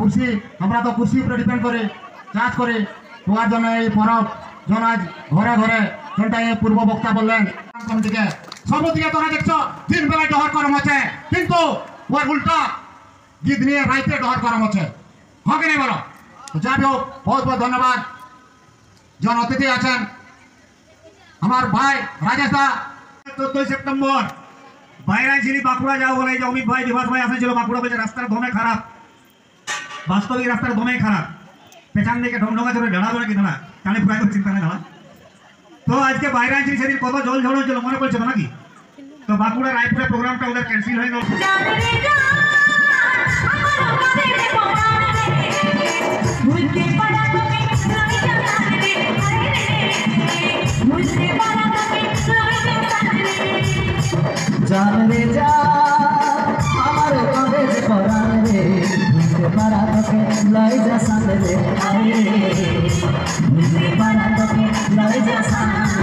কুর্সি আমরা তো কুর্সি উপরে ডিপেন্ড করে চাষ করে হওয়ার জন্য এই পরব জন আজ ঘরে ঘরে যেটা এই পূর্ব বক্তা বললেন দিকে সবদিকে তোরা দেখছো দিন বেলায় ডহর করাম আছে কিন্তু ওর উল্টা গীত নিয়ে রাইতে ডহর করাম আছে হ্যাঁ কি নেই বলো যাই হোক বহুত বহুত ধন্যবাদ জন অতিথি আছেন আমার ভাই রাজেশ দা 14 সেপ্টেম্বর বাইরে ছিলি বাঁকুড়া যাও বলে যে অমিত ভাই দিবাস ভাই আসেছিল বাঁকুড়া বলছে রাস্তার দমে খারাপ বাস্তবিক রাস্তার দমে খারাপ পেছন দিকে ঢংঢঙ্গা চলে ঢাড়াবো নাকি দাঁড়া কানে প্রায় চিন্তা নেই দাঁড়া তো আজকে বাইরে ছিলি সেদিন কত জল ঝড় হয়েছিল মনে পড়ছে তো নাকি তো বাঁকুড়া রায়পুরে প্রোগ্রামটা ওদের ক্যান্সেল হয়ে গেল জানরে যা আমার কলেজ পড়ান রে বুঝতে পারা তোকে লয় যা সামনে রে বুঝতে পারা তোকে লয় যা সামনে